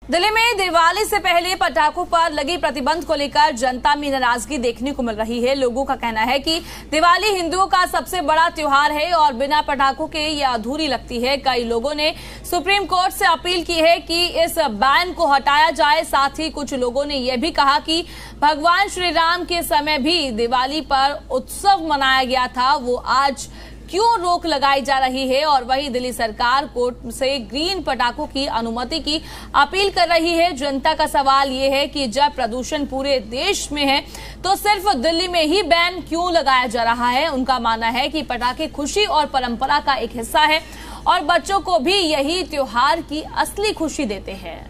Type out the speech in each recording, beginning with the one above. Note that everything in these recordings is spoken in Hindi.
दिल्ली में दिवाली से पहले पटाखों पर लगे प्रतिबंध को लेकर जनता में नाराजगी देखने को मिल रही है। लोगों का कहना है कि दिवाली हिंदुओं का सबसे बड़ा त्योहार है और बिना पटाखों के ये अधूरी लगती है। कई लोगों ने सुप्रीम कोर्ट से अपील की है कि इस बैन को हटाया जाए। साथ ही कुछ लोगों ने यह भी कहा कि भगवान श्री राम के समय भी दिवाली पर उत्सव मनाया गया था, वो आज क्यों रोक लगाई जा रही है। और वहीं दिल्ली सरकार कोर्ट से ग्रीन पटाखों की अनुमति की अपील कर रही है। जनता का सवाल ये है कि जब प्रदूषण पूरे देश में है तो सिर्फ दिल्ली में ही बैन क्यों लगाया जा रहा है। उनका मानना है कि पटाखे खुशी और परंपरा का एक हिस्सा है और बच्चों को भी यही त्योहार की असली खुशी देते हैं।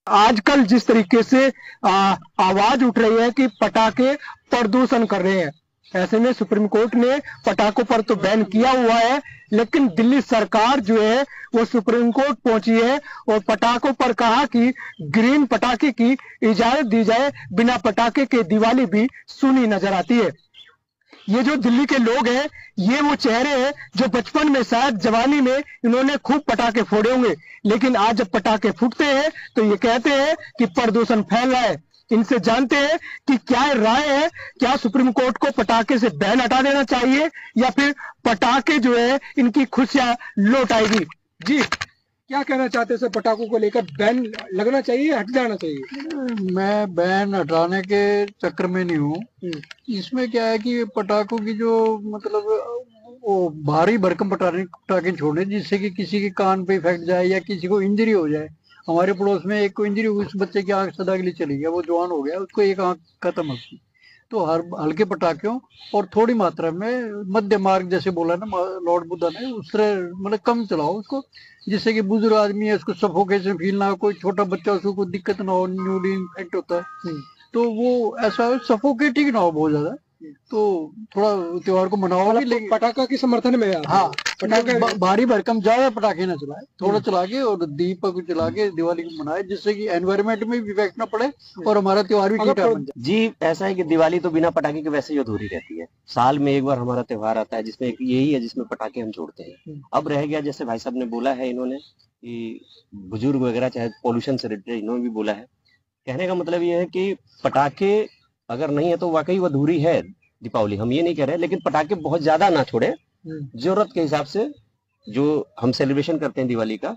आजकल जिस तरीके से आवाज उठ रही है कि पटाखे प्रदूषण कर रहे हैं, ऐसे में सुप्रीम कोर्ट ने पटाखों पर तो बैन किया हुआ है, लेकिन दिल्ली सरकार जो है वो सुप्रीम कोर्ट पहुंची है और पटाखों पर कहा कि ग्रीन पटाखे की इजाजत दी जाए। बिना पटाखे के दिवाली भी सुनी नजर आती है। ये जो दिल्ली के लोग हैं, ये वो चेहरे हैं जो बचपन में शायद जवानी में इन्होंने खूब पटाखे फोड़े होंगे, लेकिन आज जब पटाखे फूटते हैं तो ये कहते हैं कि प्रदूषण फैल रहा है। इनसे जानते हैं कि क्या राय है, क्या सुप्रीम कोर्ट को पटाखे से बैन हटा देना चाहिए या फिर पटाखे जो है इनकी खुशियां लौट आएगी। जी, क्या कहना चाहते हैं सर, पटाखों को लेकर बैन लगना चाहिए, हट जाना चाहिए? मैं बैन हटाने के चक्कर में नहीं हूँ। इसमें क्या है कि पटाखों की जो मतलब वो भारी भरकम पटाखे छोड़ने जिससे कि किसी के कान पे इफेक्ट जाए या किसी को इंजरी हो जाए। हमारे पड़ोस में एक को इंजरी हुई, उस बच्चे की आंख सदा के लिए चली गया, वो जवान हो गया, उसको एक आंख खत्म हो गई। तो हर हल्के पटाखों और थोड़ी मात्रा में मध्य मार्ग जैसे बोला ना लॉर्ड बुद्धा ने, उस तरह मतलब कम चलाओ उसको, जिससे कि बुजुर्ग आदमी है उसको सफोकेशन फील ना हो, कोई छोटा बच्चा उसको कोई दिक्कत ना हो, न्यूली इन्फेक्ट होता है तो वो ऐसा सफोकेटिंग ना हो बहुत ज्यादा, तो थोड़ा त्योहार को मनाओ भी। लेकिन पटाखा के समर्थन में हाँ, भारी भरकम ज्यादा पटाखे ना चलाए, थोड़ा चला के और दीपक चला के दिवाली को मनाए, जिससे कि एनवायरनमेंट में भी इफेक्ट ना पड़े और हमारा त्योहार भी ठीक बन जाए। जी, ऐसा है कि दिवाली तो बिना पटाखे के वैसे ही अधूरी रहती है। साल में एक बार हमारा त्योहार आता है जिसमें यही है जिसमें पटाखे हम छोड़ते हैं। अब रह गया, जैसे भाई साहब ने बोला है, इन्होंने कि बुजुर्ग वगैरह चाहे पोल्यूशन से रिलेटेड इन्होंने भी बोला है। कहने का मतलब ये है कि पटाखे अगर नहीं है तो वाकई वो अधूरी है दीपावली, हम ये नहीं कह रहे, लेकिन पटाखे बहुत ज्यादा ना छोड़े, जरूरत के हिसाब से जो हम सेलिब्रेशन करते हैं दिवाली का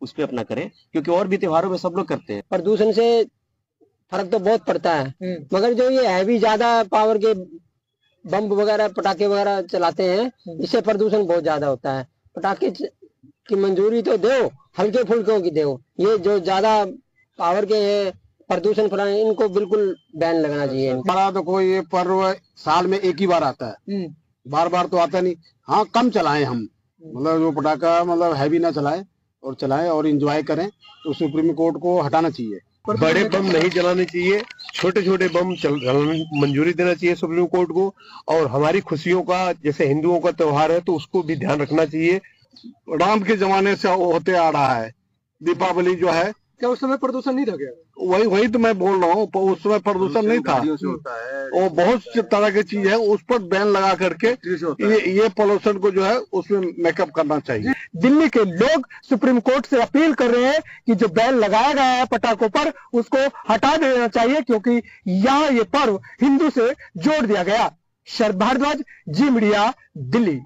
उस पे अपना करें, क्योंकि और भी त्योहारों में सब लोग करते हैं। प्रदूषण से फर्क तो बहुत पड़ता है, मगर जो ये हैवी ज्यादा पावर के बम वगैरह पटाखे वगैरह चलाते हैं, इससे प्रदूषण बहुत ज्यादा होता है। पटाखे की मंजूरी तो दो, हल्के फुल्कों की दो, ये जो ज्यादा पावर के हैं प्रदूषण फैलाने, इनको बिल्कुल बैन लगना चाहिए। बड़ा तो कोई ये पर्व साल में एक ही बार आता है, बार बार तो आता नहीं। हाँ, कम चलाएं हम, मतलब जो पटाखा मतलब हैवी ना चलाएं और चलाएं और एंजॉय करें, तो सुप्रीम कोर्ट को हटाना चाहिए। बड़े बम नहीं चलाने चाहिए, छोटे छोटे बम चलाने मंजूरी देना चाहिए सुप्रीम कोर्ट को। और हमारी खुशियों का, जैसे हिंदुओं का त्योहार है, तो उसको भी ध्यान रखना चाहिए। राम के जमाने से होते आ रहा है दीपावली जो है, क्या उस समय प्रदूषण नहीं था क्या? वही तो मैं बोल रहा हूँ, उस समय प्रदूषण नहीं था। और बहुत तरह की चीज है, उस पर बैन लगा करके ये पोल्यूशन को जो है उसमें मेकअप करना चाहिए। दिल्ली के लोग सुप्रीम कोर्ट से अपील कर रहे हैं कि जो बैन लगाया गया है पटाखों पर उसको हटा देना चाहिए, क्योंकि यहाँ ये पर्व हिंदू से जोड़ दिया गया। शरद भारद्वाज, जी मीडिया, दिल्ली।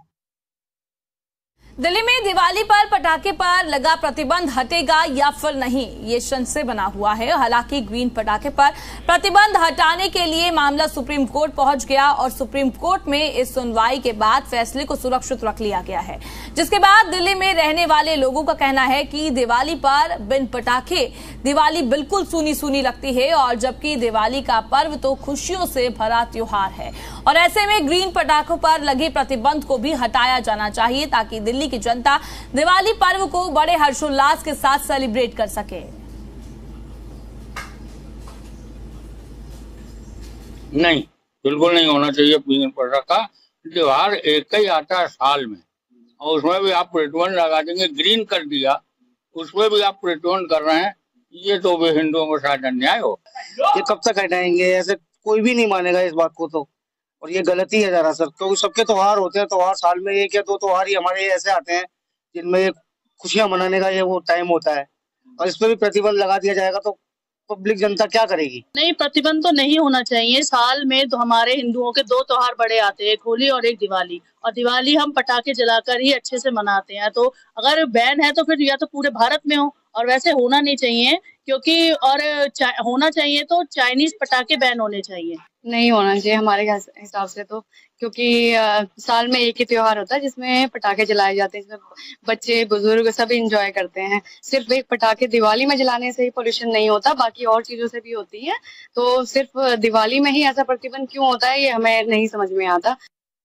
दिल्ली में दिवाली पर पटाखे पर लगा प्रतिबंध हटेगा या फिर नहीं, ये संशय बना हुआ है। हालांकि ग्रीन पटाखे पर प्रतिबंध हटाने के लिए मामला सुप्रीम कोर्ट पहुंच गया और सुप्रीम कोर्ट में इस सुनवाई के बाद फैसले को सुरक्षित रख लिया गया है, जिसके बाद दिल्ली में रहने वाले लोगों का कहना है कि दिवाली पर बिन पटाखे दिवाली बिल्कुल सूनी सूनी लगती है, और जबकि दिवाली का पर्व तो खुशियों से भरा त्योहार है। और ऐसे में ग्रीन पटाखों पर लगे प्रतिबंध को भी हटाया जाना चाहिए, ताकि दिल्ली की जनता दिवाली पर्व को बड़े हर्षोल्लास के साथ सेलिब्रेट कर सके। नहीं, बिल्कुल नहीं होना चाहिए ग्रीन पटाखा। त्योहार एक ही आता है साल में, और उसमें भी आप प्रतिबंध लगा देंगे। ग्रीन कर दिया, उसमें भी आप प्रतिबंध कर रहे हैं, ये तो भी हिंदुओं के साथ अन्याय हो। ये कब तक हटाएंगे? ऐसे कोई भी नहीं मानेगा इस बात को तो, और ये गलती है दरअसल, क्योंकि सबके त्योहार होते हैं। त्योहार साल में एक या दो त्योहार ही हमारे ऐसे आते हैं जिनमें खुशियां मनाने का ये वो टाइम होता है, और इस पर भी प्रतिबंध लगा दिया जाएगा तो पब्लिक जनता क्या करेगी? नहीं, प्रतिबंध तो नहीं होना चाहिए। साल में तो हमारे हिंदुओं के 2 त्योहार बड़े आते हैं, एक होली और एक दिवाली, और दिवाली हम पटाखे जलाकर ही अच्छे से मनाते हैं। तो अगर बैन है तो फिर या तो पूरे भारत में हो, और वैसे होना नहीं चाहिए, क्योंकि और होना चाहिए तो चाइनीज पटाखे बैन होने चाहिए। नहीं होना चाहिए हमारे हिसाब से तो, क्योंकि साल में एक ही त्योहार होता है जिसमें पटाखे जलाए जाते हैं, जिसमें बच्चे बुजुर्ग सभी इंजॉय करते हैं। सिर्फ एक पटाखे दिवाली में जलाने से ही पोल्यूशन नहीं होता, बाकी और चीजों से भी होती है। तो सिर्फ दिवाली में ही ऐसा प्रतिबंध क्यों होता है ये हमें नहीं समझ में आता।